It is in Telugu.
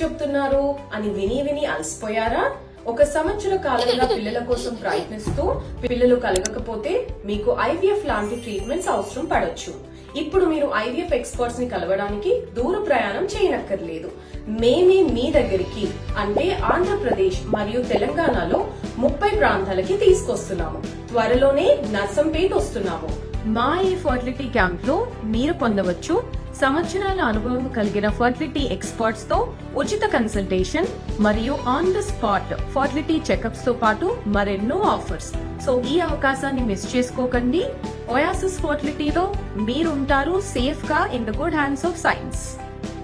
చెప్తున్నారు అని విని అలసిపోయారా? 1 సంవత్సర కాలంగా పిల్లల కోసం ప్రయత్నిస్తూ పిల్లలు కలగకపోతే మీకు IVF లాంటి ట్రీట్మెంట్స్ అవసరం పడొచ్చు. ఇప్పుడు మీరు IVF ఎక్స్పర్ట్స్ ని కలవడానికి దూర ప్రయాణం చేయనక్కర్లేదు. మేమే మీ దగ్గరికి అంటే ఆంధ్రప్రదేశ్ మరియు తెలంగాణలో 30 ప్రాంతాలకి తీసుకొస్తున్నాము. త్వరలోనే నర్సంపేట్ వస్తున్నాము. మా ఈ ఫర్టిలిటీ క్యాంప్ లో మీరు పొందవచ్చు సంవత్సరాల అనుభవం కలిగిన ఫర్టిలిటీ ఎక్స్పర్ట్స్ తో ఉచిత కన్సల్టేషన్ మరియు on the spot fertility checkups తో పాటు మరెన్నో ఆఫర్స్. సో ఈ అవకాశాన్ని మిస్ చేసుకోకండి. ఒయాసిస్ ఫర్టిలిటీలో మీరు ఉంటారు సేఫ్ గా in the good hands of science.